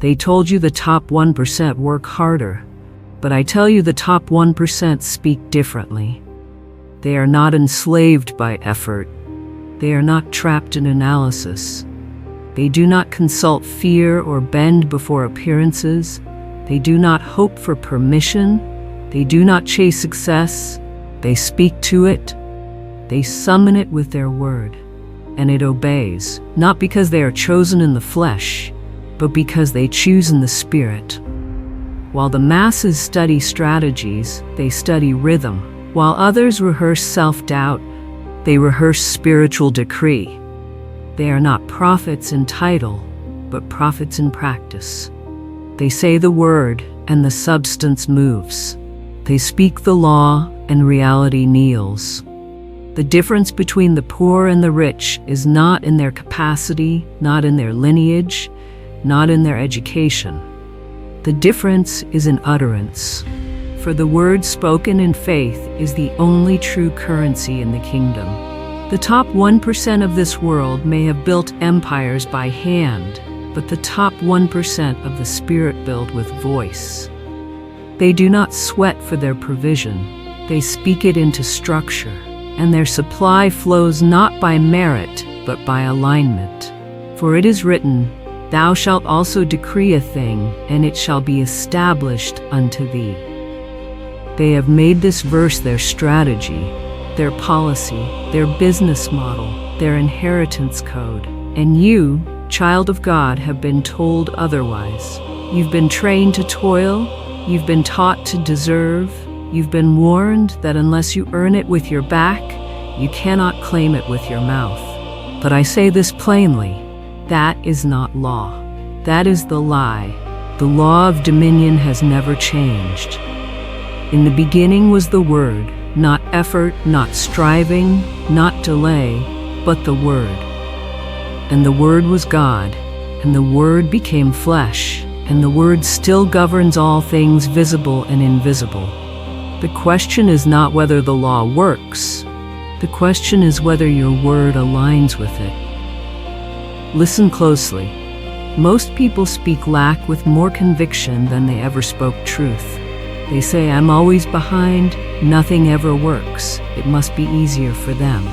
They told you the top 1% work harder, but I tell you the top 1% speak differently. They are not enslaved by effort. They are not trapped in analysis. They do not consult fear or bend before appearances. They do not hope for permission. They do not chase success. They speak to it. They summon it with their word, and it obeys, not because they are chosen in the flesh, but because they choose in the spirit. While the masses study strategies, they study rhythm. While others rehearse self-doubt, they rehearse spiritual decree. They are not prophets in title, but prophets in practice. They say the word, and the substance moves. They speak the law, and reality kneels. The difference between the poor and the rich is not in their capacity, not in their lineage, not in their education. The difference is in utterance. For the word spoken in faith is the only true currency in the kingdom. The top 1% of this world may have built empires by hand, but the top 1% of the Spirit build with voice. They do not sweat for their provision. They speak it into structure, and their supply flows not by merit, but by alignment. For it is written, "Thou shalt also decree a thing, and it shall be established unto thee." They have made this verse their strategy, their policy, their business model, their inheritance code. And you, child of God, have been told otherwise. You've been trained to toil, you've been taught to deserve, you've been warned that unless you earn it with your back, you cannot claim it with your mouth. But I say this plainly, that is not law. That is the lie. The law of dominion has never changed. In the beginning was the Word, not effort, not striving, not delay, but the Word. And the Word was God, and the Word became flesh, and the Word still governs all things visible and invisible. The question is not whether the law works. The question is whether your word aligns with it. Listen closely. Most people speak lack with more conviction than they ever spoke truth. They say, "I'm always behind, nothing ever works, it must be easier for them."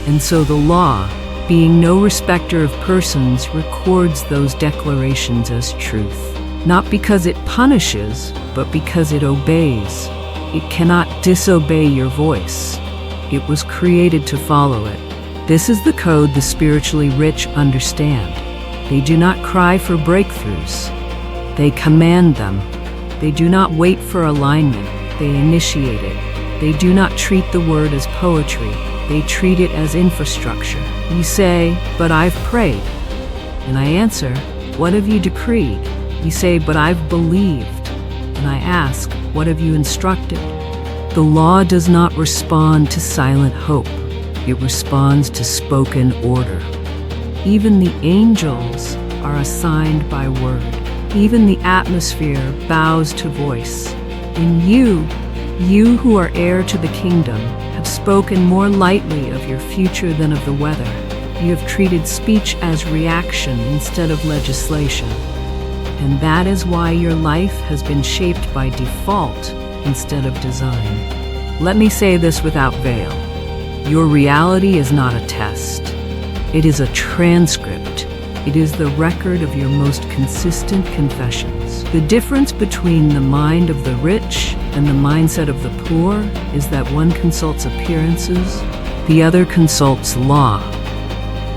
And so the law, being no respecter of persons, records those declarations as truth. Not because it punishes, but because it obeys. It cannot disobey your voice. It was created to follow it. This is the code the spiritually rich understand. They do not cry for breakthroughs. They command them. They do not wait for alignment. They initiate it. They do not treat the word as poetry. They treat it as infrastructure. You say, "But I've prayed." And I answer, "What have you decreed?" You say, "But I've believed." And I ask, "What have you instructed?" The law does not respond to silent hope. It responds to spoken order. Even the angels are assigned by word. Even the atmosphere bows to voice. And you who are heir to the kingdom, have spoken more lightly of your future than of the weather. You have treated speech as reaction instead of legislation. And that is why your life has been shaped by default instead of design. Let me say this without veil. Your reality is not a test. It is a transcript. It is the record of your most consistent confessions. The difference between the mind of the rich and the mindset of the poor is that one consults appearances, the other consults law.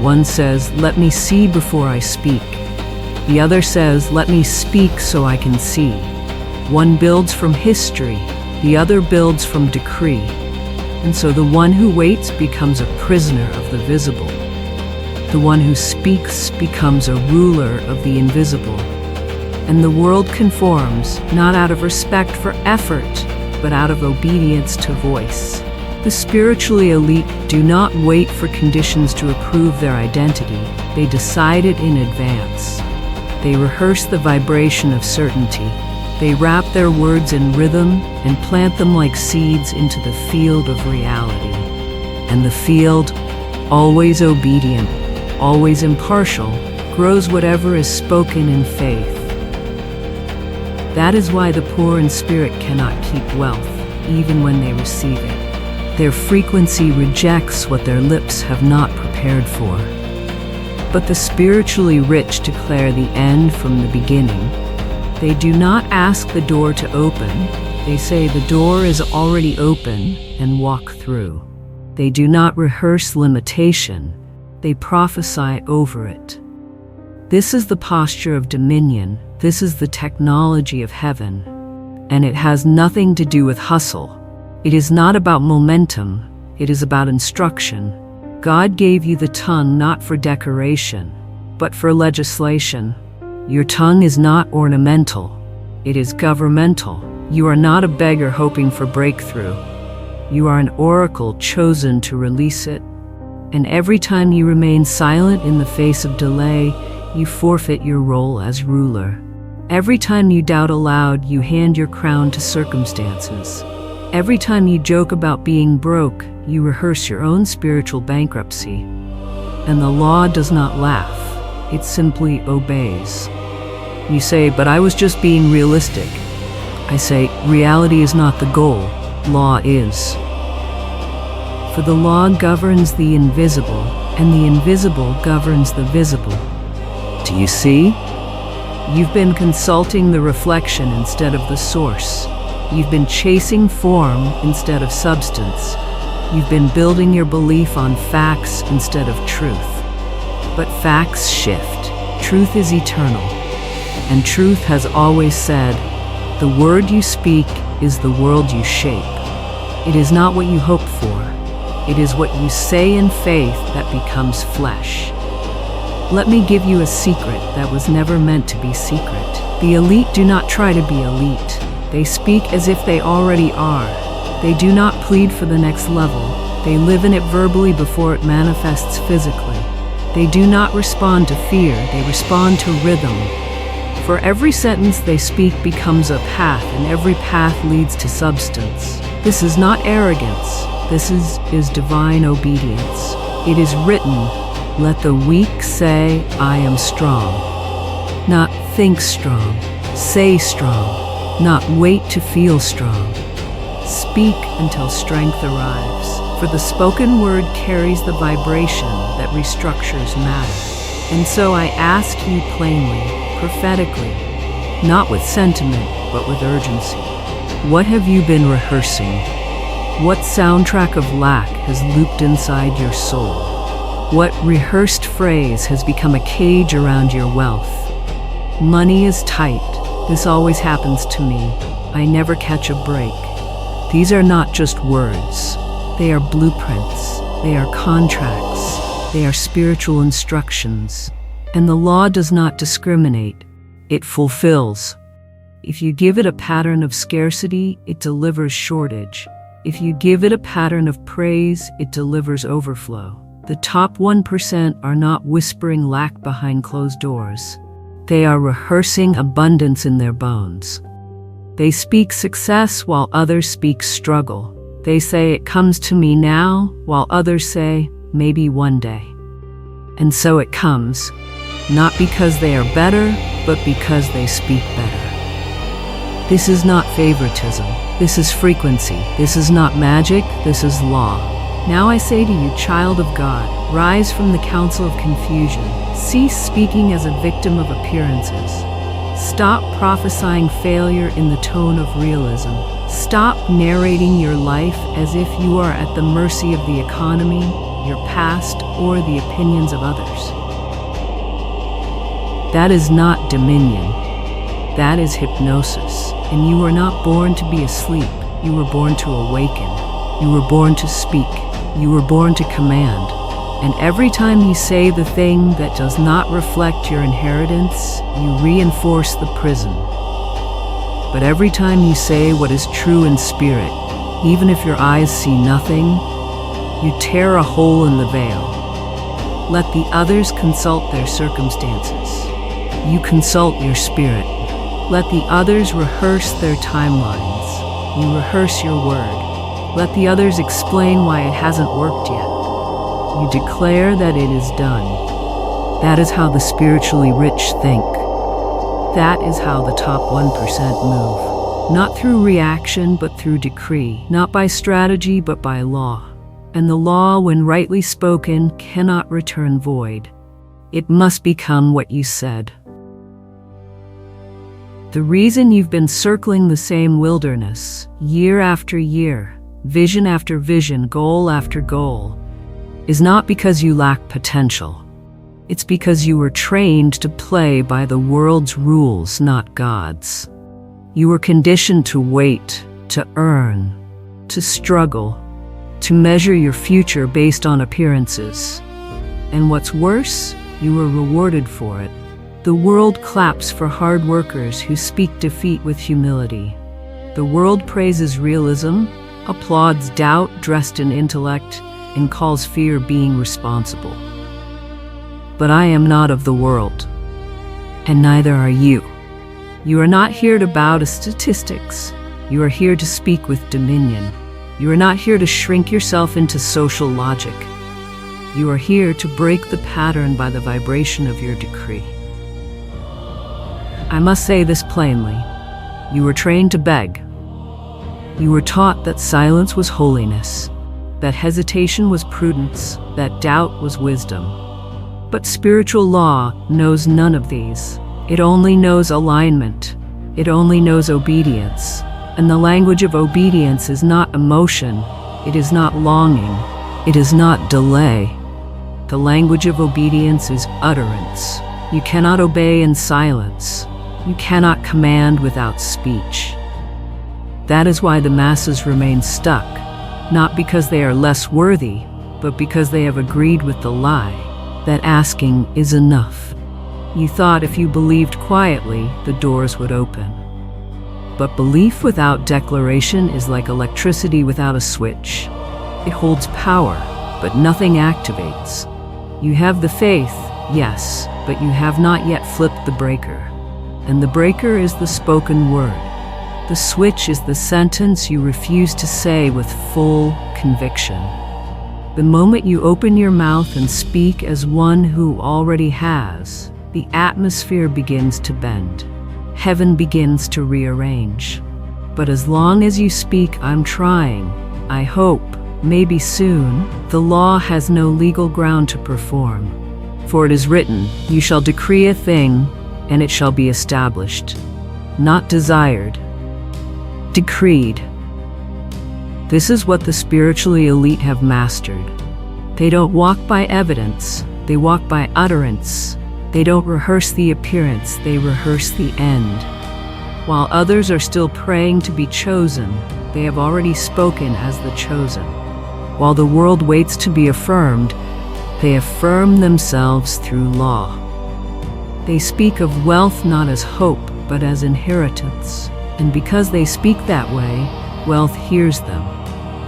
One says, "Let me see before I speak." The other says, "Let me speak so I can see." One builds from history, the other builds from decree. And so the one who waits becomes a prisoner of the visible. The one who speaks becomes a ruler of the invisible. And the world conforms, not out of respect for effort, but out of obedience to voice. The spiritually elite do not wait for conditions to approve their identity. They decide it in advance. They rehearse the vibration of certainty. They wrap their words in rhythm and plant them like seeds into the field of reality. And the field, always obedient, always impartial, grows whatever is spoken in faith. That is why the poor in spirit cannot keep wealth, even when they receive it. Their frequency rejects what their lips have not prepared for. But the spiritually rich declare the end from the beginning. They do not ask the door to open. They say the door is already open and walk through. They do not rehearse limitation. They prophesy over it. This is the posture of dominion. This is the technology of heaven. And it has nothing to do with hustle. It is not about momentum. It is about instruction. God gave you the tongue not for decoration, but for legislation. Your tongue is not ornamental. It is governmental. You are not a beggar hoping for breakthrough. You are an oracle chosen to release it. And every time you remain silent in the face of delay, you forfeit your role as ruler. Every time you doubt aloud, you hand your crown to circumstances. Every time you joke about being broke, you rehearse your own spiritual bankruptcy. And the law does not laugh. It simply obeys. You say, but I was just being realistic. I say, reality is not the goal. Law is. For the law governs the invisible, and the invisible governs the visible. Do you see? You've been consulting the reflection instead of the source. You've been chasing form instead of substance. You've been building your belief on facts instead of truth. But facts shift. Truth is eternal. And truth has always said, the word you speak is the world you shape. It is not what you hope for. It is what you say in faith that becomes flesh. Let me give you a secret that was never meant to be secret. The elite do not try to be elite. They speak as if they already are. They do not plead for the next level. They live in it verbally before it manifests physically. They do not respond to fear. They respond to rhythm. For every sentence they speak becomes a path, and every path leads to substance. This is not arrogance. This is divine obedience. It is written, let the weak say, I am strong. Not think strong, say strong. Not wait to feel strong. Speak until strength arrives. For the spoken word carries the vibration that restructures matter. And so I ask you plainly, prophetically, not with sentiment, but with urgency. What have you been rehearsing? What soundtrack of lack has looped inside your soul? What rehearsed phrase has become a cage around your wealth? Money is tight. This always happens to me. I never catch a break. These are not just words. They are blueprints. They are contracts. They are spiritual instructions. And the law does not discriminate. It fulfills. If you give it a pattern of scarcity, it delivers shortage. If you give it a pattern of praise, it delivers overflow. The top 1% are not whispering lack behind closed doors. They are rehearsing abundance in their bones. They speak success while others speak struggle. They say it comes to me now, while others say maybe one day. And so it comes, not because they are better, but because they speak better. This is not favoritism. This is frequency. This is not magic. This is law. Now I say to you, child of God, rise from the council of confusion. Cease speaking as a victim of appearances. Stop prophesying failure in the tone of realism. Stop narrating your life as if you are at the mercy of the economy, your past, or the opinions of others. That is not dominion. That is hypnosis. And you were not born to be asleep. You were born to awaken. You were born to speak. You were born to command. And every time you say the thing that does not reflect your inheritance, you reinforce the prison. But every time you say what is true in spirit, even if your eyes see nothing, you tear a hole in the veil. Let the others consult their circumstances. You consult your spirit. Let the others rehearse their timelines. You rehearse your word. Let the others explain why it hasn't worked yet. You declare that it is done. That is how the spiritually rich think. That is how the top 1% move. Not through reaction, but through decree. Not by strategy, but by law. And the law, when rightly spoken, cannot return void. It must become what you said. The reason you've been circling the same wilderness, year after year, vision after vision, goal after goal, is not because you lack potential. It's because you were trained to play by the world's rules, not God's. You were conditioned to wait, to earn, to struggle, to measure your future based on appearances. And what's worse, you were rewarded for it. The world claps for hard workers who speak defeat with humility. The world praises realism, applauds doubt dressed in intellect, and calls fear being responsible. But I am not of the world, and neither are you. You are not here to bow to statistics. You are here to speak with dominion. You are not here to shrink yourself into social logic. You are here to break the pattern by the vibration of your decree. I must say this plainly. You were trained to beg. You were taught that silence was holiness, that hesitation was prudence, that doubt was wisdom. But spiritual law knows none of these. It only knows alignment. It only knows obedience. And the language of obedience is not emotion. It is not longing. It is not delay. The language of obedience is utterance. You cannot obey in silence. You cannot command without speech. That is why the masses remain stuck, not because they are less worthy, but because they have agreed with the lie that asking is enough. You thought if you believed quietly, the doors would open. But belief without declaration is like electricity without a switch. It holds power, but nothing activates. You have the faith, yes, but you have not yet flipped the breaker. And the breaker is the spoken word. The switch is the sentence you refuse to say with full conviction. The moment you open your mouth and speak as one who already has, the atmosphere begins to bend. Heaven begins to rearrange. But as long as you speak, I'm trying, I hope, maybe soon, the law has no legal ground to perform. For it is written, you shall decree a thing, and it shall be established. Not desired, decreed. This is what the spiritually elite have mastered. They don't walk by evidence, they walk by utterance. They don't rehearse the appearance, they rehearse the end. While others are still praying to be chosen, they have already spoken as the chosen. While the world waits to be affirmed, they affirm themselves through law. They speak of wealth not as hope, but as inheritance. And because they speak that way, wealth hears them.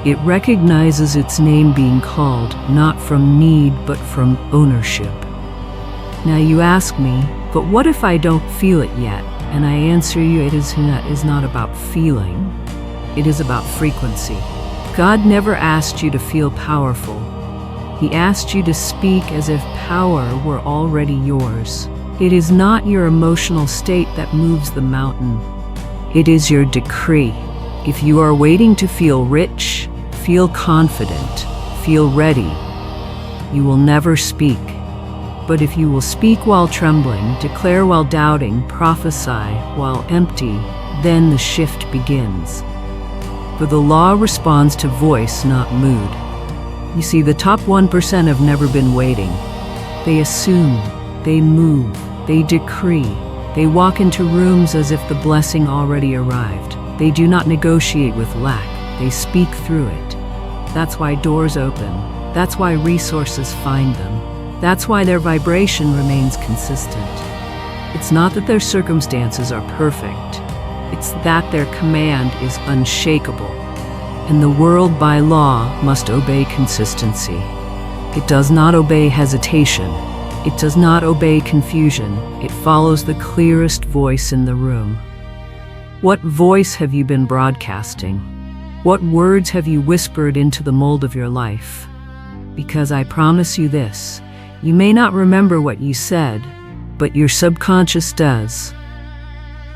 It recognizes its name being called, not from need, but from ownership. Now you ask me, but what if I don't feel it yet? And I answer you, it is not about feeling. It is about frequency. God never asked you to feel powerful. He asked you to speak as if power were already yours. It is not your emotional state that moves the mountain. It is your decree. If you are waiting to feel rich, feel confident, feel ready, you will never speak. But if you will speak while trembling, declare while doubting, prophesy while empty, then the shift begins. For the law responds to voice, not mood. You see, the top 1% have never been waiting. They assume, they move, they decree. They walk into rooms as if the blessing already arrived. They do not negotiate with lack. They speak through it. That's why doors open. That's why resources find them. That's why their vibration remains consistent. It's not that their circumstances are perfect. It's that their command is unshakable. And the world by law must obey consistency. It does not obey hesitation. It does not obey confusion. It follows the clearest voice in the room. What voice have you been broadcasting? What words have you whispered into the mold of your life? Because I promise you this, you may not remember what you said, but your subconscious does.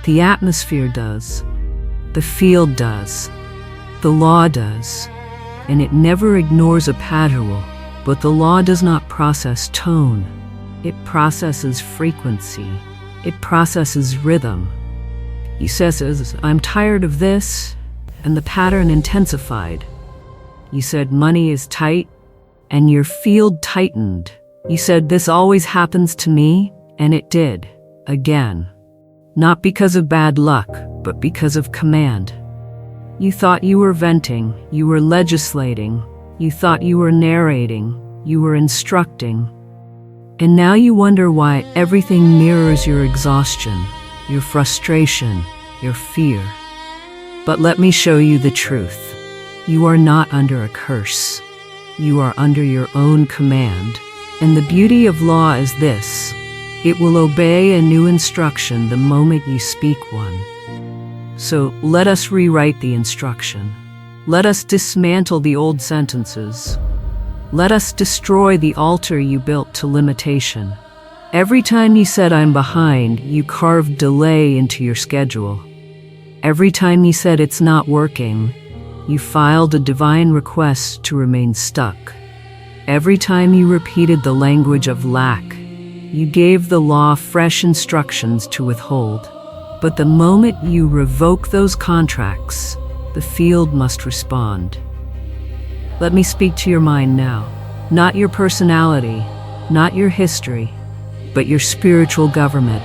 The atmosphere does. The field does. The law does. And it never ignores a paddle, but the law does not process tone. It processes frequency. It processes rhythm. He says, I'm tired of this, and the pattern intensified. You said money is tight, and your field tightened. You said this always happens to me, and it did, again. Not because of bad luck, but because of command. You thought you were venting, you were legislating, you thought you were narrating, you were instructing. And now you wonder why everything mirrors your exhaustion, your frustration, your fear. But let me show you the truth. You are not under a curse. You are under your own command. And the beauty of law is this: it will obey a new instruction the moment you speak one. So let us rewrite the instruction. Let us dismantle the old sentences. Let us destroy the altar you built to limitation. Every time you said I'm behind, you carved delay into your schedule. Every time you said it's not working, you filed a divine request to remain stuck. Every time you repeated the language of lack, you gave the law fresh instructions to withhold. But the moment you revoke those contracts, the field must respond. Let me speak to your mind now. Not your personality, not your history, but your spiritual government.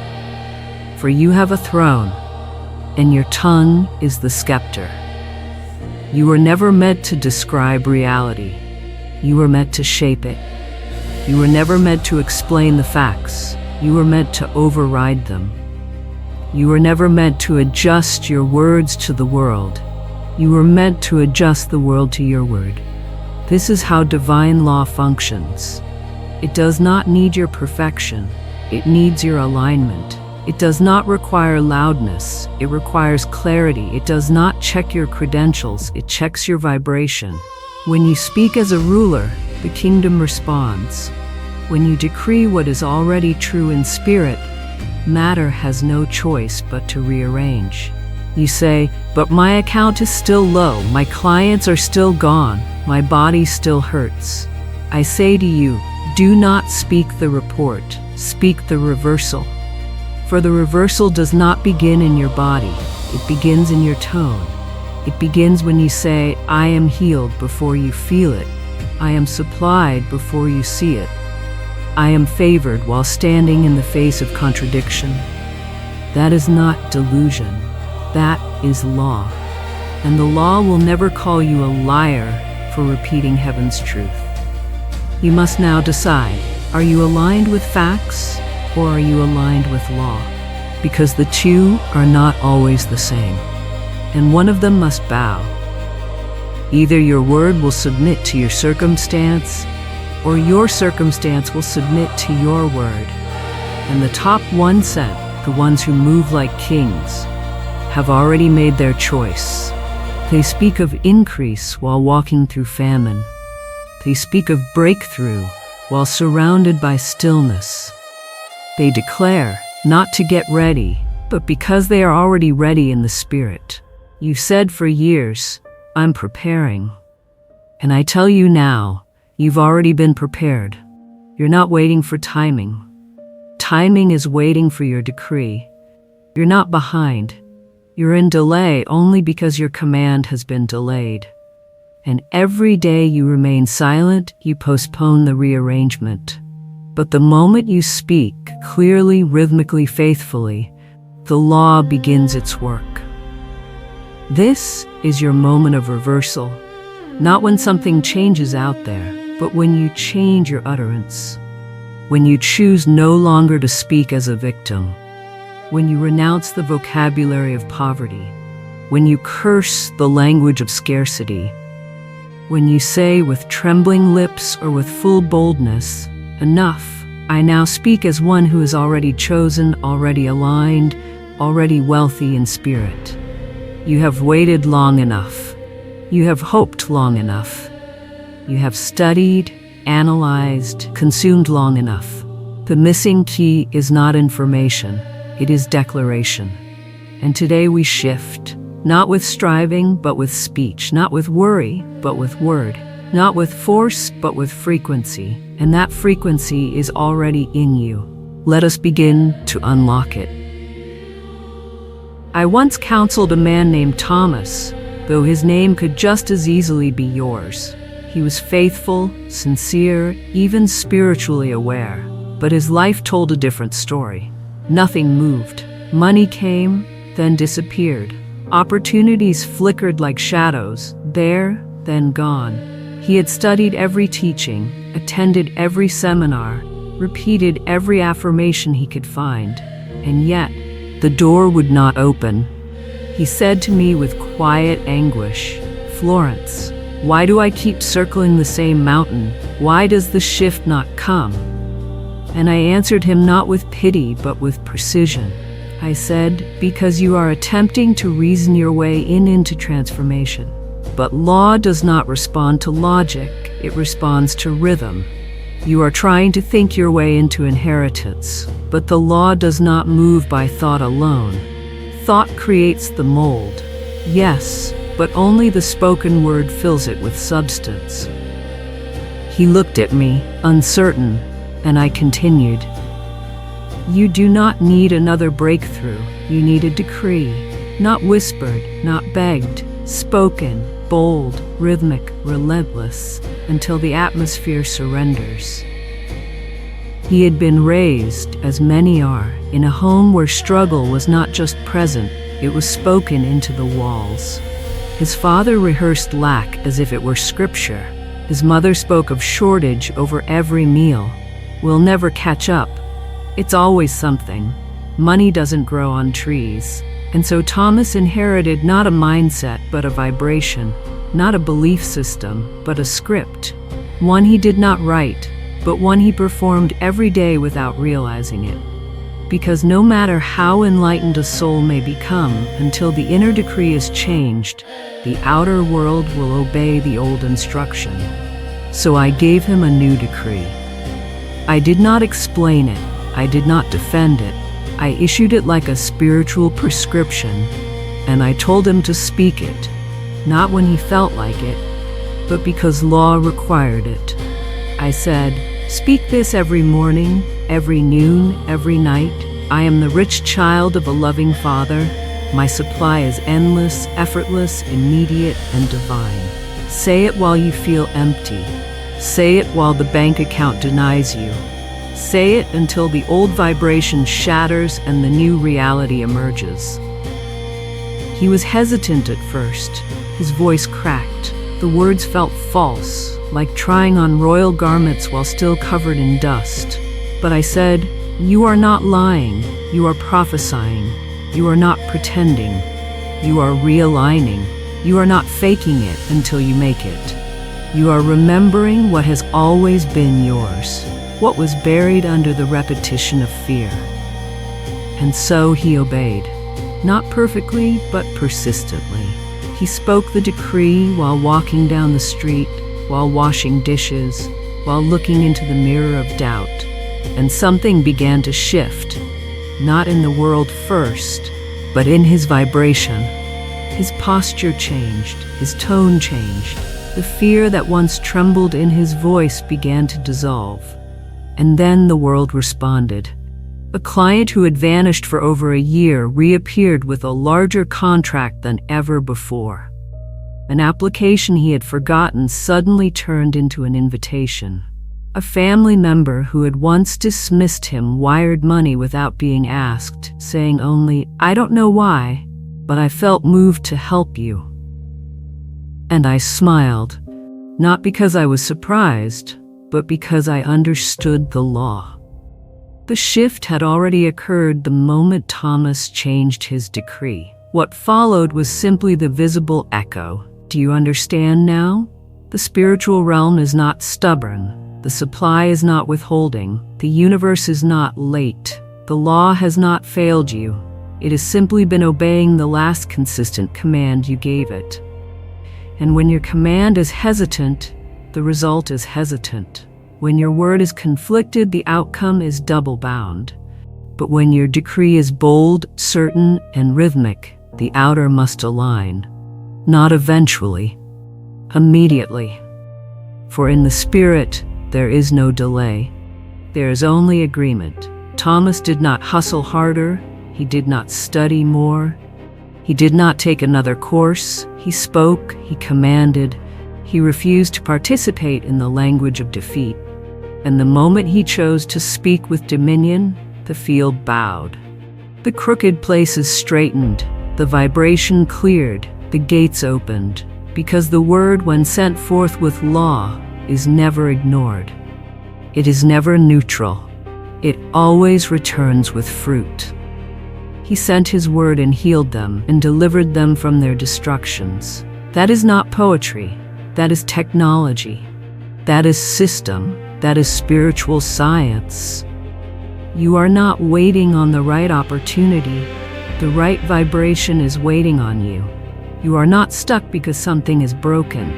For you have a throne, and your tongue is the scepter. You were never meant to describe reality. You were meant to shape it. You were never meant to explain the facts. You were meant to override them. You were never meant to adjust your words to the world. You were meant to adjust the world to your word. This is how divine law functions. It does not need your perfection. It needs your alignment. It does not require loudness. It requires clarity. It does not check your credentials. It checks your vibration. When you speak as a ruler, the kingdom responds. When you decree what is already true in spirit, matter has no choice but to rearrange. You say, but my account is still low, my clients are still gone, my body still hurts. I say to you, do not speak the report, speak the reversal. For the reversal does not begin in your body, it begins in your tone. It begins when you say, I am healed before you feel it. I am supplied before you see it. I am favored while standing in the face of contradiction. That is not delusion. That is law. And the law will never call you a liar for repeating heaven's truth. You must now decide, are you aligned with facts or are you aligned with law? Because the two are not always the same, and one of them must bow. Either your word will submit to your circumstance, or your circumstance will submit to your word. And the top 1%, the ones who move like kings, have already made their choice. They speak of increase while walking through famine. They speak of breakthrough while surrounded by stillness. They declare not to get ready, but because they are already ready in the spirit. You've said for years, I'm preparing. And I tell you now, you've already been prepared. You're not waiting for timing. Timing is waiting for your decree. You're not behind. You're in delay only because your command has been delayed. And every day you remain silent, you postpone the rearrangement. But the moment you speak clearly, rhythmically, faithfully, the law begins its work. This is your moment of reversal, not when something changes out there, but when you change your utterance, when you choose no longer to speak as a victim, when you renounce the vocabulary of poverty, when you curse the language of scarcity, when you say with trembling lips or with full boldness, enough, I now speak as one who is already chosen, already aligned, already wealthy in spirit. You have waited long enough. You have hoped long enough. You have studied, analyzed, consumed long enough. The missing key is not information, it is declaration. And today we shift, not with striving, but with speech, not with worry, but with word, not with force, but with frequency. And that frequency is already in you. Let us begin to unlock it. I once counseled a man named Thomas, though his name could just as easily be yours. He was faithful, sincere, even spiritually aware, but his life told a different story. Nothing moved. Money came, then disappeared. Opportunities flickered like shadows, there, then gone. He had studied every teaching, attended every seminar, repeated every affirmation he could find, and yet the door would not open. He said to me with quiet anguish, "Florence, why do I keep circling the same mountain? Why does the shift not come?" And I answered him not with pity, but with precision. I said, "Because you are attempting to reason your way into transformation. But law does not respond to logic, it responds to rhythm. You are trying to think your way into inheritance, but the law does not move by thought alone. Thought creates the mold, yes, but only the spoken word fills it with substance." He looked at me, uncertain, and I continued, "You do not need another breakthrough, you need a decree, not whispered, not begged, spoken, bold, rhythmic, relentless, until the atmosphere surrenders." He had been raised, as many are, in a home where struggle was not just present, it was spoken into the walls. His father rehearsed lack as if it were scripture. His mother spoke of shortage over every meal. "We'll never catch up. It's always something. Money doesn't grow on trees." And so Thomas inherited not a mindset, but a vibration, not a belief system, but a script. One he did not write, but one he performed every day without realizing it. Because no matter how enlightened a soul may become, until the inner decree is changed, the outer world will obey the old instruction. So I gave him a new decree. I did not explain it. I did not defend it. I issued it like a spiritual prescription, and I told him to speak it, not when he felt like it, but because law required it. I said, "Speak this every morning, every noon, every night. I am the rich child of a loving Father. My supply is endless, effortless, immediate, and divine. Say it while you feel empty. Say it while the bank account denies you. Say it until the old vibration shatters and the new reality emerges." He was hesitant at first. His voice cracked. The words felt false, like trying on royal garments while still covered in dust. But I said, "You are not lying. You are prophesying. You are not pretending. You are realigning. You are not faking it until you make it. You are remembering what has always been yours, what was buried under the repetition of fear." And so he obeyed, not perfectly, but persistently. He spoke the decree while walking down the street, while washing dishes, while looking into the mirror of doubt. And something began to shift, not in the world first, but in his vibration. His posture changed, his tone changed. The fear that once trembled in his voice began to dissolve. And then the world responded. A client who had vanished for over a year reappeared with a larger contract than ever before. An application he had forgotten suddenly turned into an invitation. A family member who had once dismissed him wired money without being asked, saying only, "I don't know why, but I felt moved to help you." And I smiled, not because I was surprised, but because I understood the law. The shift had already occurred the moment Thomas changed his decree. What followed was simply the visible echo. Do you understand now? The spiritual realm is not stubborn. The supply is not withholding. The universe is not late. The law has not failed you. It has simply been obeying the last consistent command you gave it. And when your command is hesitant, the result is hesitant. When your word is conflicted, the outcome is double-bound. But when your decree is bold, certain, and rhythmic, the outer must align. Not eventually, immediately. For in the spirit, there is no delay. There is only agreement. Thomas did not hustle harder. He did not study more. He did not take another course. He spoke. He commanded. He refused to participate in the language of defeat. And the moment he chose to speak with dominion, the field bowed. The crooked places straightened. The vibration cleared. The gates opened. Because the word, when sent forth with law, is never ignored. It is never neutral. It always returns with fruit. He sent his word and healed them and delivered them from their destructions. That is not poetry. That is technology. That is system. That is spiritual science. You are not waiting on the right opportunity. The right vibration is waiting on you. You are not stuck because something is broken.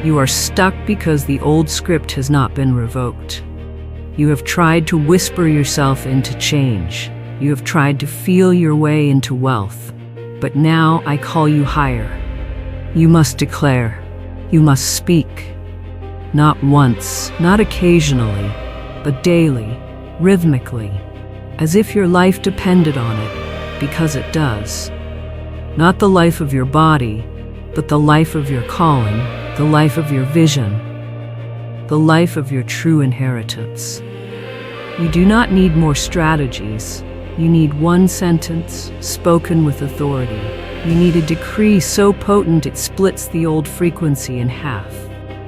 You are stuck because the old script has not been revoked. You have tried to whisper yourself into change. You have tried to feel your way into wealth. But now I call you higher. You must declare. You must speak. Not once, not occasionally, but daily, rhythmically, as if your life depended on it, because it does. Not the life of your body, but the life of your calling, the life of your vision, the life of your true inheritance. You do not need more strategies. You need one sentence, spoken with authority. You need a decree so potent it splits the old frequency in half.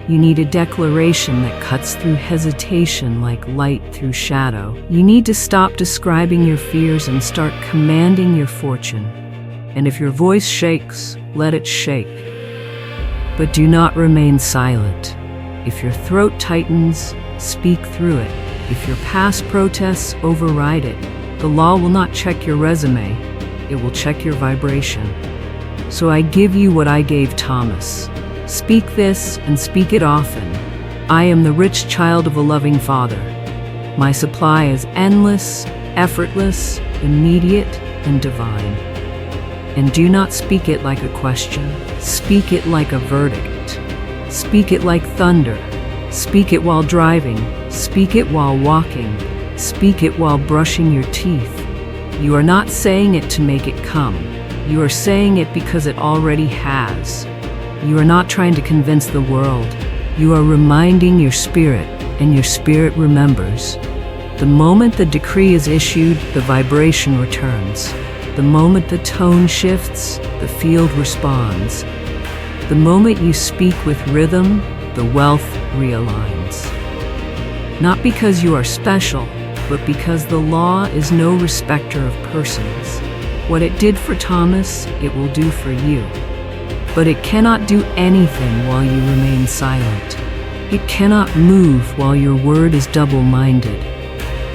You need a declaration that cuts through hesitation like light through shadow. You need to stop describing your fears and start commanding your fortune. And if your voice shakes, let it shake. But do not remain silent. If your throat tightens, speak through it. If your past protests, override it. The law will not check your resume. It will check your vibration. So I give you what I gave Thomas. Speak this and speak it often. I am the rich child of a loving Father. My supply is endless, effortless, immediate, and divine. And do not speak it like a question. Speak it like a verdict. Speak it like thunder. Speak it while driving. Speak it while walking. Speak it while brushing your teeth. You are not saying it to make it come. You are saying it because it already has. You are not trying to convince the world. You are reminding your spirit, and your spirit remembers. The moment the decree is issued, the vibration returns. The moment the tone shifts, the field responds. The moment you speak with rhythm, the wealth realigns. Not because you are special, but because the law is no respecter of persons. What it did for Thomas, it will do for you. But it cannot do anything while you remain silent. It cannot move while your word is double-minded.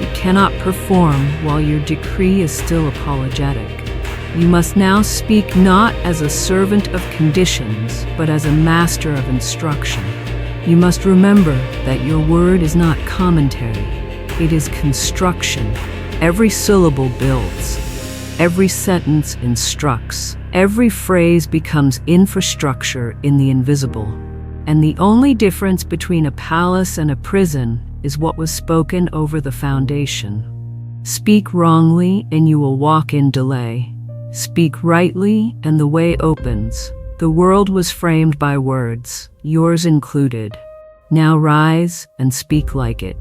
It cannot perform while your decree is still apologetic. You must now speak not as a servant of conditions, but as a master of instruction. You must remember that your word is not commentary. It is construction. Every syllable builds. Every sentence instructs. Every phrase becomes infrastructure in the invisible. And the only difference between a palace and a prison is what was spoken over the foundation. Speak wrongly and you will walk in delay. Speak rightly and the way opens. The world was framed by words, yours included. Now rise and speak like it.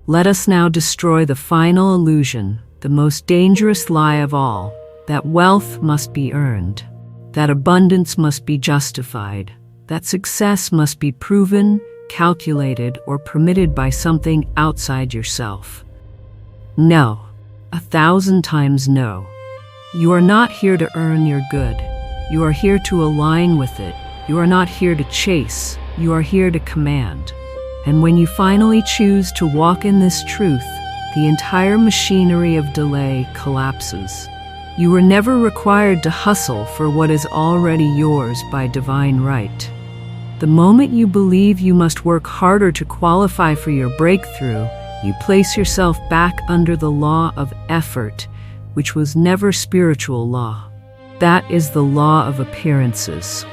Let us now destroy the final illusion, the most dangerous lie of all, that wealth must be earned, that abundance must be justified, that success must be proven, calculated, or permitted by something outside yourself. No, 1,000 times no. You are not here to earn your good. You are here to align with it. You are not here to chase. You are here to command. And when you finally choose to walk in this truth, the entire machinery of delay collapses. You were never required to hustle for what is already yours by divine right. The moment you believe you must work harder to qualify for your breakthrough, You place yourself back under the law of effort, which was never spiritual law. That is the law of appearances.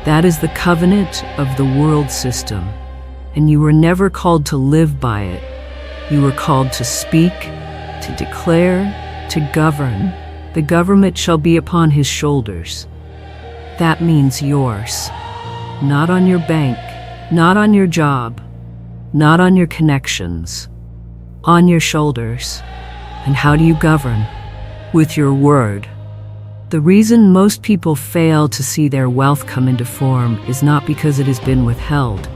That is the covenant of the world system. And you were never called to live by it. You were called to speak, to declare, to govern. The government shall be upon his shoulders. That means yours. Not on your bank, not on your job, not on your connections. On your shoulders. And how do you govern? With your word. The reason most people fail to see their wealth come into form is not because it has been withheld.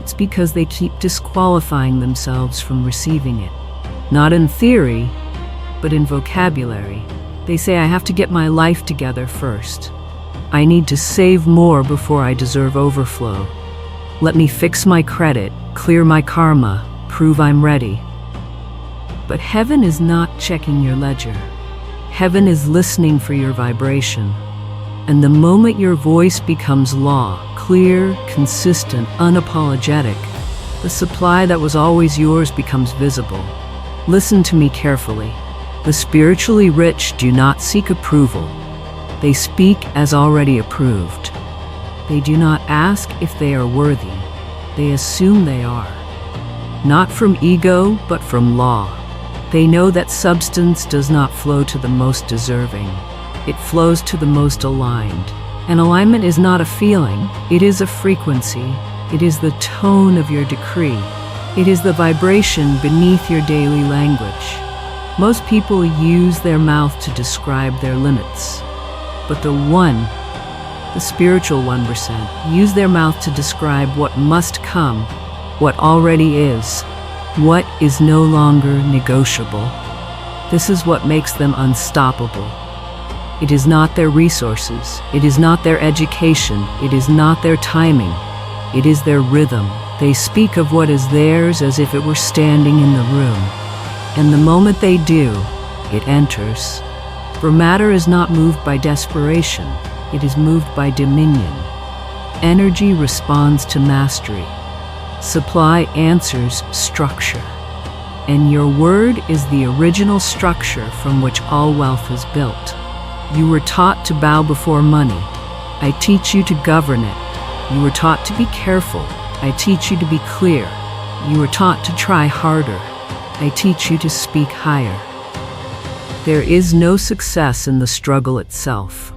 It's because they keep disqualifying themselves from receiving it. Not in theory, but in vocabulary. They say, I have to get my life together first. I need to save more before I deserve overflow. Let me fix my credit, clear my karma, prove I'm ready. But heaven is not checking your ledger. Heaven is listening for your vibration. And the moment your voice becomes law, clear, consistent, unapologetic, the supply that was always yours becomes visible. Listen to me carefully. The spiritually rich do not seek approval. They speak as already approved. They do not ask if they are worthy. They assume they are. Not from ego, but from law. They know that substance does not flow to the most deserving. It flows to the most aligned. And alignment is not a feeling. It is a frequency. It is the tone of your decree. It is the vibration beneath your daily language. Most people use their mouth to describe their limits. But the spiritual 1%, use their mouth to describe what must come, what already is, what is no longer negotiable. This is what makes them unstoppable. It is not their resources. It is not their education. It is not their timing. It is their rhythm. They speak of what is theirs as if it were standing in the room. And the moment they do, it enters. For matter is not moved by desperation. It is moved by dominion. Energy responds to mastery. Supply answers structure. And your word is the original structure from which all wealth is built. You were taught to bow before money. I teach you to govern it. You were taught to be careful. I teach you to be clear. You were taught to try harder. I teach you to speak higher. There is no success in the struggle itself.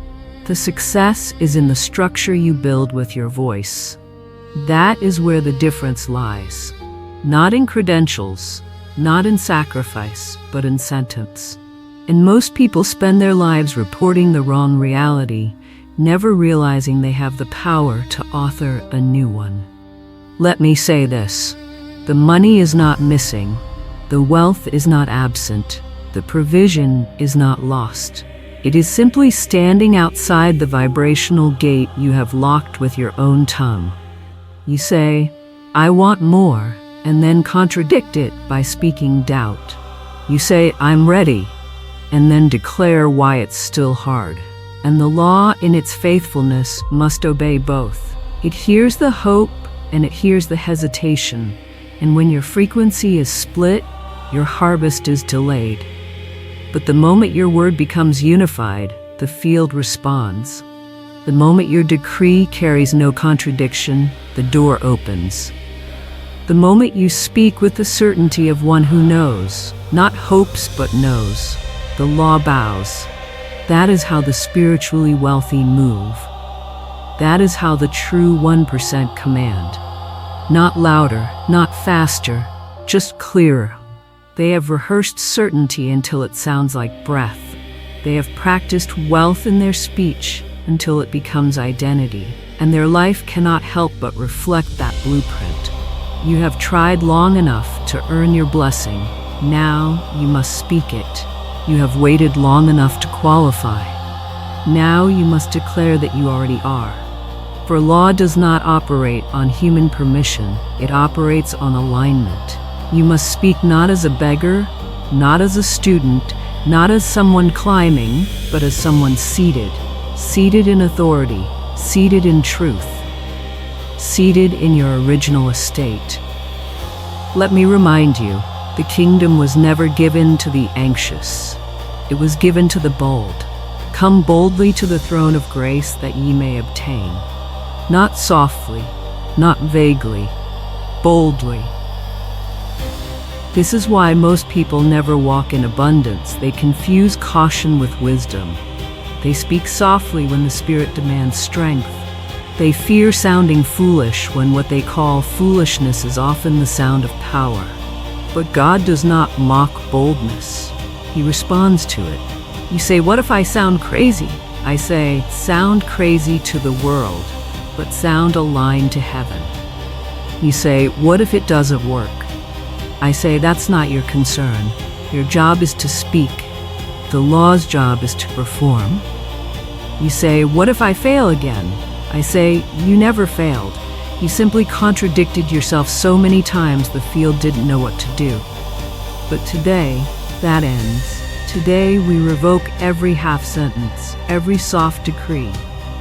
The success is in the structure you build with your voice. That is where the difference lies. Not in credentials, not in sacrifice, but in sentence. And most people spend their lives reporting the wrong reality, never realizing they have the power to author a new one. Let me say this. The money is not missing. The wealth is not absent. The provision is not lost. It is simply standing outside the vibrational gate you have locked with your own tongue. You say, I want more, and then contradict it by speaking doubt. You say, I'm ready, and then declare why it's still hard. And the law in its faithfulness must obey both. It hears the hope and it hears the hesitation. And when your frequency is split, your harvest is delayed. But the moment your word becomes unified, the field responds. The moment your decree carries no contradiction, the door opens. The moment you speak with the certainty of one who knows, not hopes but knows, the law bows. That is how the spiritually wealthy move. That is how the true 1% command. Not louder, not faster, just clearer. They have rehearsed certainty until it sounds like breath. They have practiced wealth in their speech until it becomes identity, and their life cannot help but reflect that blueprint. You have tried long enough to earn your blessing. Now you must speak it. You have waited long enough to qualify. Now you must declare that you already are. For law does not operate on human permission, it operates on alignment. You must speak not as a beggar, not as a student, not as someone climbing, but as someone seated. Seated in authority, seated in truth, seated in your original estate. Let me remind you, The kingdom was never given to the anxious. It was given to the bold. Come boldly to the throne of grace that ye may obtain. Not softly, not vaguely, boldly. This is why most people never walk in abundance. They confuse caution with wisdom. They speak softly when the Spirit demands strength. They fear sounding foolish when what they call foolishness is often the sound of power. But God does not mock boldness. He responds to it. You say, what if I sound crazy? I say, sound crazy to the world, but sound aligned to heaven. You say, what if it doesn't work? I say, that's not your concern. Your job is to speak. The law's job is to perform. You say, what if I fail again? I say, you never failed. You simply contradicted yourself so many times the field didn't know what to do. But today, that ends. Today we revoke every half sentence, every soft decree,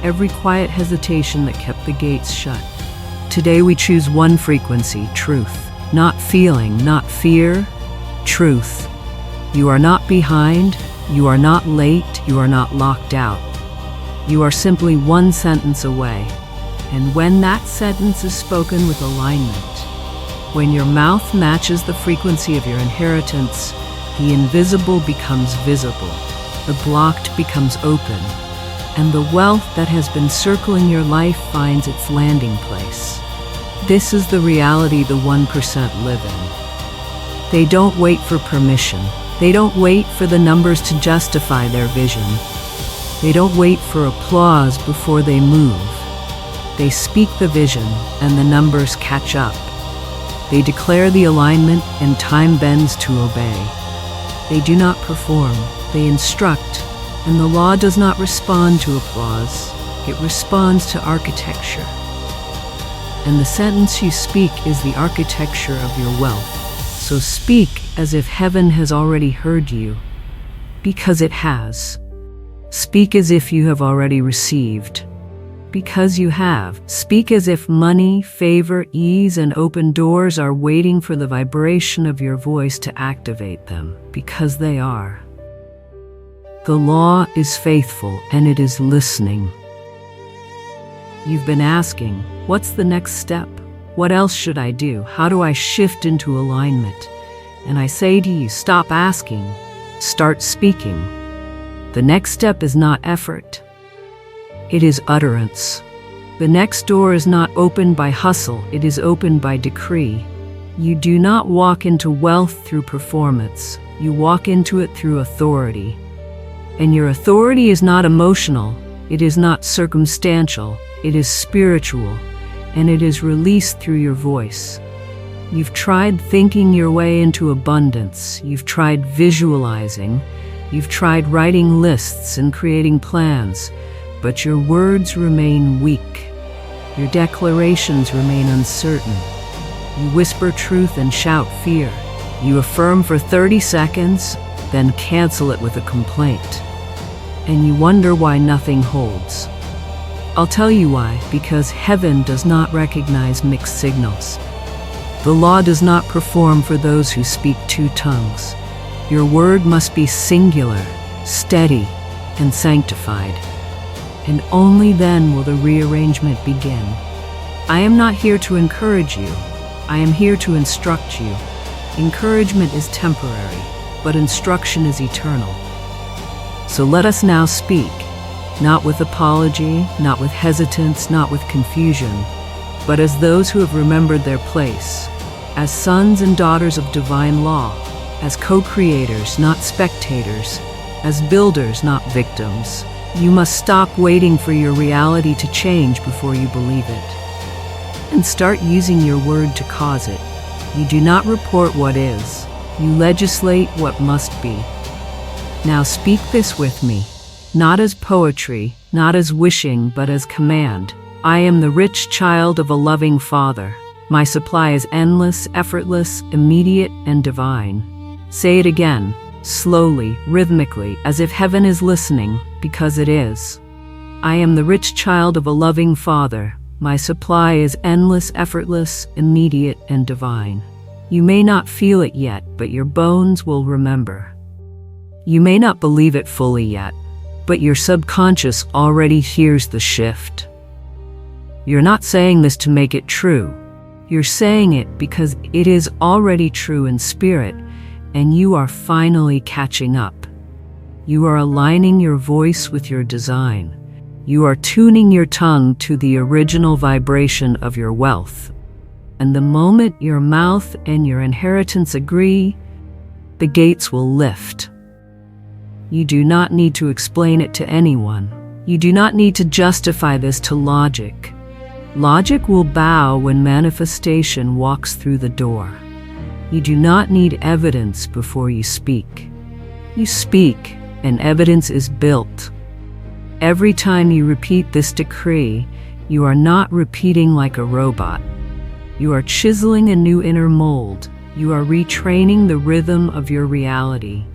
every quiet hesitation that kept the gates shut. Today we choose one frequency, truth. Not feeling, not fear, truth. You are not behind, you are not late, you are not locked out. You are simply one sentence away. And when that sentence is spoken with alignment, when your mouth matches the frequency of your inheritance, the invisible becomes visible, the blocked becomes open, and the wealth that has been circling your life finds its landing place. This is the reality the 1% live in. They don't wait for permission. They don't wait for the numbers to justify their vision. They don't wait for applause before they move. They speak the vision, and the numbers catch up. They declare the alignment, and time bends to obey. They do not perform, they instruct, and the law does not respond to applause. It responds to architecture. And the sentence you speak is the architecture of your wealth. So speak as if heaven has already heard you, because it has. Speak as if you have already received, because you have. Speak as if money, favor, ease, and open doors are waiting for the vibration of your voice to activate them, because they are. The law is faithful and it is listening. You've been asking, what's the next step? What else should I do? How do I shift into alignment? And I say to you, stop asking, start speaking. The next step is not effort. It is utterance. The next door is not opened by hustle, it is opened by decree. You do not walk into wealth through performance, you walk into it through authority. And your authority is not emotional, it is not circumstantial, it is spiritual, and it is released through your voice. You've tried thinking your way into abundance, you've tried visualizing, you've tried writing lists and creating plans, but your words remain weak. Your declarations remain uncertain. You whisper truth and shout fear. You affirm for 30 seconds, then cancel it with a complaint. And you wonder why nothing holds. I'll tell you why, because heaven does not recognize mixed signals. The law does not perform for those who speak two tongues. Your word must be singular, steady, and sanctified. And only then will the rearrangement begin. I am not here to encourage you. I am here to instruct you. Encouragement is temporary, but instruction is eternal. So let us now speak, not with apology, not with hesitance, not with confusion, but as those who have remembered their place, as sons and daughters of divine law, as co-creators, not spectators, as builders, not victims. You must stop waiting for your reality to change before you believe it, and start using your word to cause it. You do not report what is, you legislate what must be. Now speak this with me, not as poetry, not as wishing, but as command. I am the rich child of a loving Father. My supply is endless, effortless, immediate, and divine. Say it again, slowly, rhythmically, as if heaven is listening, because it is. I am the rich child of a loving Father. My supply is endless, effortless, immediate, and divine. You may not feel it yet, but your bones will remember. You may not believe it fully yet, but your subconscious already hears the shift. You're not saying this to make it true. You're saying it because it is already true in spirit, and you are finally catching up. You are aligning your voice with your design. You are tuning your tongue to the original vibration of your wealth. And the moment your mouth and your inheritance agree, the gates will lift. You do not need to explain it to anyone. You do not need to justify this to logic. Logic will bow when manifestation walks through the door. You do not need evidence before you speak. You speak, and evidence is built. Every time you repeat this decree, you are not repeating like a robot. You are chiseling a new inner mold. You are retraining the rhythm of your reality.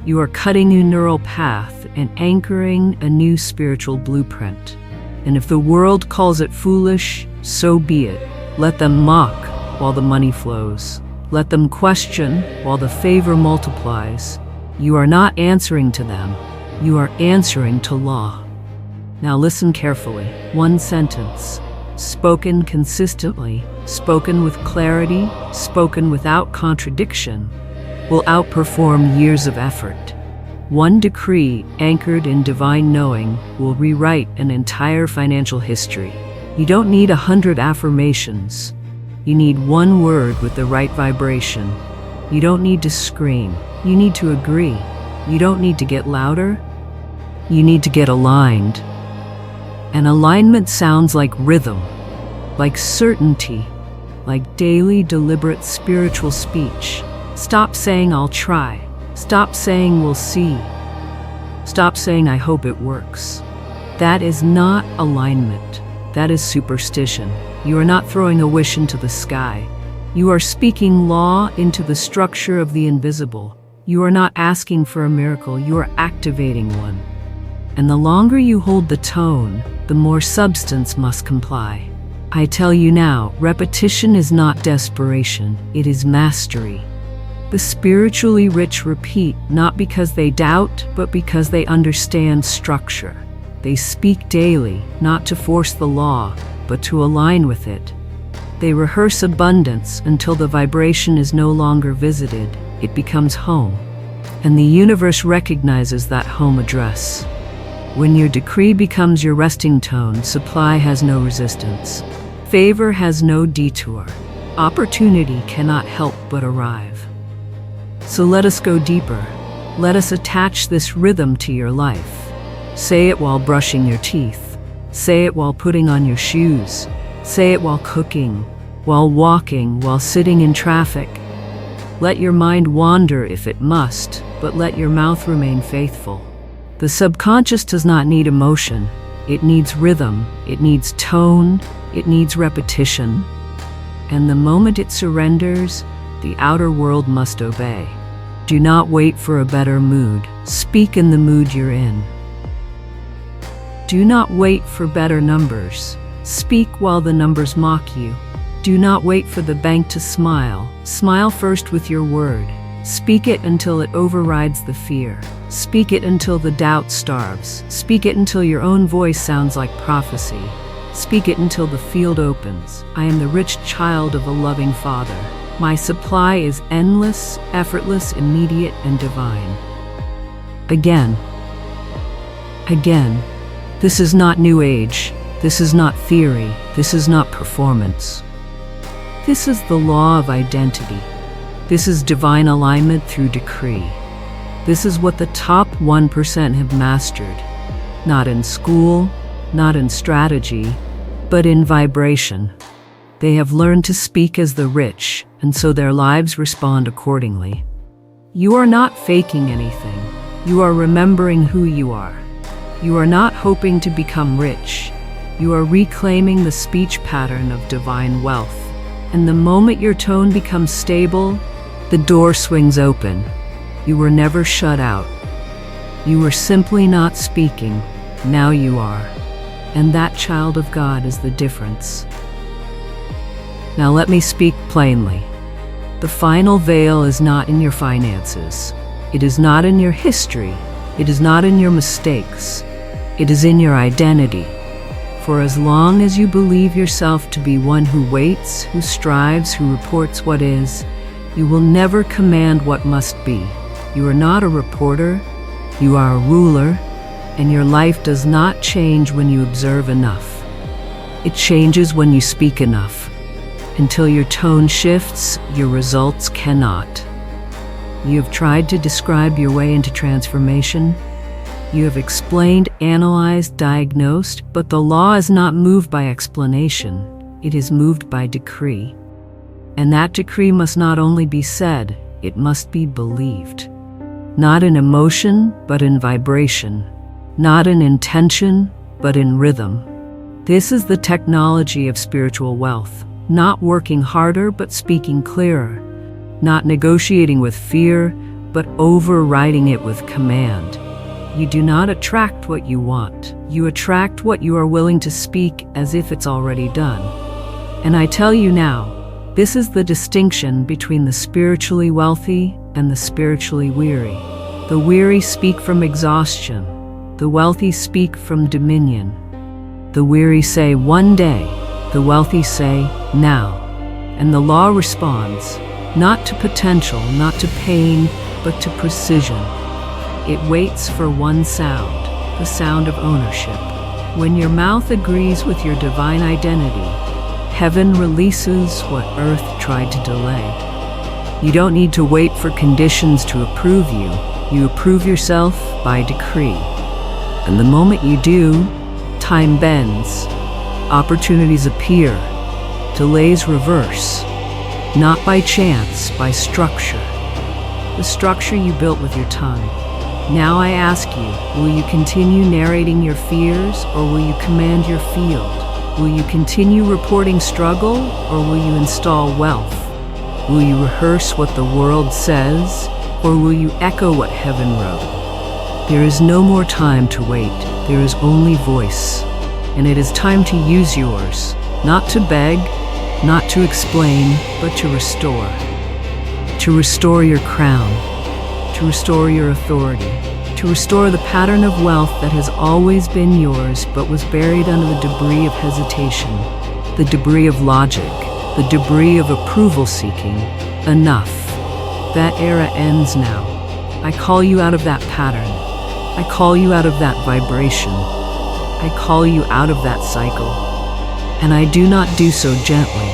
You are cutting a neural path and anchoring a new spiritual blueprint. And if the world calls it foolish, so be it. Let them mock while the money flows. Let them question while the favor multiplies. You are not answering to them. You are answering to law. Now listen carefully. One sentence, spoken consistently, spoken with clarity, spoken without contradiction, will outperform years of effort. One decree anchored in divine knowing will rewrite an entire financial history. You don't need 100 affirmations. You need one word with the right vibration. You don't need to scream. You need to agree. You don't need to get louder. You need to get aligned. And alignment sounds like rhythm, like certainty, like daily deliberate spiritual speech. Stop saying I'll try. Stop saying we'll see. Stop saying I hope it works. That is not alignment. That is superstition. You are not throwing a wish into the sky. You are speaking law into the structure of the invisible. You are not asking for a miracle. You are activating one. And the longer you hold the tone, the more substance must comply. I tell you now, repetition is not desperation. It is mastery. The spiritually rich repeat, not because they doubt, but because they understand structure. They speak daily, not to force the law, but to align with it. They rehearse abundance until the vibration is no longer visited. It becomes home. And the universe recognizes that home address. When your decree becomes your resting tone, supply has no resistance. Favor has no detour. Opportunity cannot help but arrive. So let us go deeper. Let us attach this rhythm to your life. Say it while brushing your teeth. Say it while putting on your shoes. Say it while cooking, while walking, while sitting in traffic. Let your mind wander if it must, but let your mouth remain faithful. The subconscious does not need emotion. It needs rhythm. It needs tone. It needs repetition. And the moment it surrenders, the outer world must obey. Do not wait for a better mood. Speak in the mood you're in. Do not wait for better numbers. Speak while the numbers mock you. Do not wait for the bank to smile. Smile first with your word. Speak it until it overrides the fear. Speak it until the doubt starves. Speak it until your own voice sounds like prophecy. Speak it until the field opens. I am the rich child of a loving Father. My supply is endless, effortless, immediate, and divine. Again. This is not New Age. This is not theory. This is not performance. This is the law of identity. This is divine alignment through decree. This is what the top 1% have mastered. Not in school, not in strategy, but in vibration. They have learned to speak as the rich, and so their lives respond accordingly. You are not faking anything. You are remembering who you are. You are not hoping to become rich. You are reclaiming the speech pattern of divine wealth. And the moment your tone becomes stable, the door swings open. You were never shut out. You were simply not speaking. Now you are. And that, child of God, is the difference. Now let me speak plainly. The final veil is not in your finances. It is not in your history. It is not in your mistakes. It is in your identity. For as long as you believe yourself to be one who waits, who strives, who reports what is, you will never command what must be. You are not a reporter. You are a ruler, and your life does not change when you observe enough. It changes when you speak enough. Until your tone shifts, your results cannot. You have tried to describe your way into transformation. You have explained, analyzed, diagnosed, but the law is not moved by explanation. It is moved by decree. And that decree must not only be said, it must be believed. Not in emotion, but in vibration. Not in intention, but in rhythm. This is the technology of spiritual wealth. Not working harder, but speaking clearer. Not negotiating with fear, but overriding it with command. You do not attract what you want. You attract what you are willing to speak as if it's already done. And I tell you now, this is the distinction between the spiritually wealthy and the spiritually weary. The weary speak from exhaustion. The wealthy speak from dominion. The weary say one day. The wealthy say now. And the law responds, not to potential, not to pain, but to precision. It waits for one sound, the sound of ownership. When your mouth agrees with your divine identity, heaven releases what earth tried to delay. You don't need to wait for conditions to approve you. You approve yourself by decree. And the moment you do, time bends. Opportunities appear. Delays reverse. Not by chance, by structure. The structure you built with your tongue. Now I ask you, will you continue narrating your fears, or will you command your field? Will you continue reporting struggle, or will you install wealth? Will you rehearse what the world says, or will you echo what heaven wrote? There is no more time to wait. There is only voice. And it is time to use yours, not to beg, not to explain, but to restore. To restore your crown, to restore your authority, to restore the pattern of wealth that has always been yours but was buried under the debris of hesitation, the debris of logic, the debris of approval seeking. Enough. That era ends now. I call you out of that pattern. I call you out of that vibration. I call you out of that cycle. And I do not do so gently.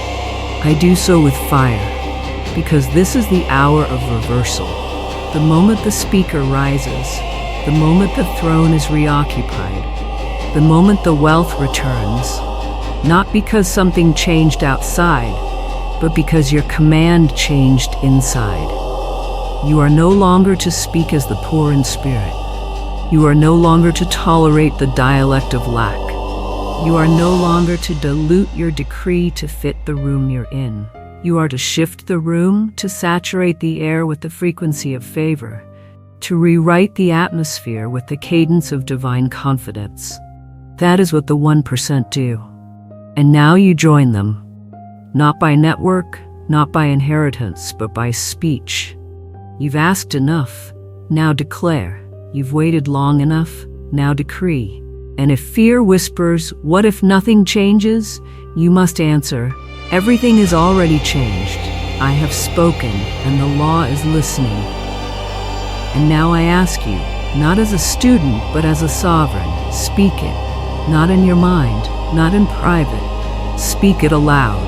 I do so with fire, because this is the hour of reversal. The moment the speaker rises, the moment the throne is reoccupied, the moment the wealth returns, not because something changed outside, but because your command changed inside. You are no longer to speak as the poor in spirit. You are no longer to tolerate the dialect of lack. You are no longer to dilute your decree to fit the room you're in. You are to shift the room, to saturate the air with the frequency of favor, to rewrite the atmosphere with the cadence of divine confidence. That is what the 1% do. And now you join them, not by network, not by inheritance, but by speech. You've asked enough, now declare. You've waited long enough, now decree. And if fear whispers, what if nothing changes? You must answer, everything is already changed. I have spoken, and the law is listening. And now I ask you, not as a student, but as a sovereign, speak it. Not in your mind, not in private. Speak it aloud,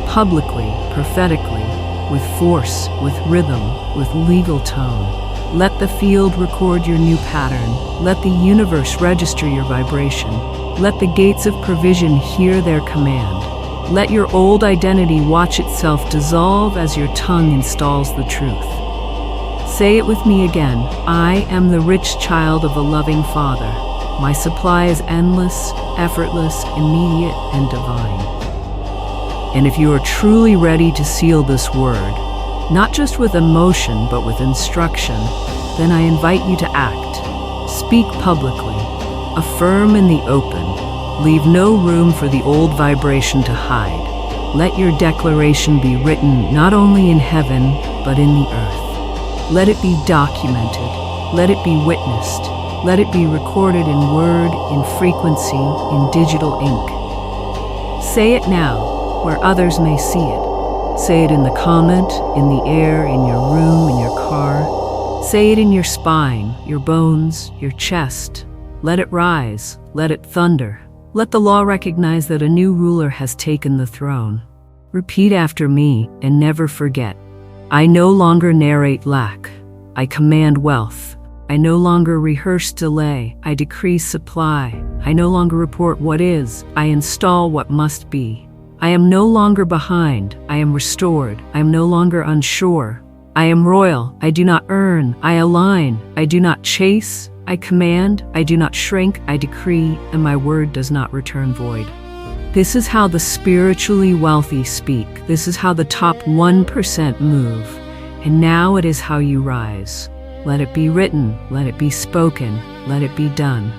publicly, prophetically, with force, with rhythm, with legal tone. Let the field record your new pattern. Let the universe register your vibration. Let the gates of provision hear their command. Let your old identity watch itself dissolve as your tongue installs the truth. Say it with me again. I am the rich child of a loving Father. My supply is endless, effortless, immediate, and divine. And if you are truly ready to seal this word, not just with emotion, but with instruction, then I invite you to act. Speak publicly. Affirm in the open. Leave no room for the old vibration to hide. Let your declaration be written not only in heaven, but in the earth. Let it be documented. Let it be witnessed. Let it be recorded in word, in frequency, in digital ink. Say it now, where others may see it. Say it in the comment, in the air, in your room, in your car. Say it in your spine, your bones, your chest. Let it rise. Let it thunder. Let the law recognize that a new ruler has taken the throne. Repeat after me and never forget. I no longer narrate lack. I command wealth. I no longer rehearse delay. I decree supply. I no longer report what is. I install what must be. I am no longer behind. I am restored. I am no longer unsure. I am royal. I do not earn. I align. I do not chase. I command. I do not shrink. I decree, and my word does not return void. This is how the spiritually wealthy speak. This is how the top 1% move. And now it is how you rise. Let it be written. Let it be spoken. Let it be done.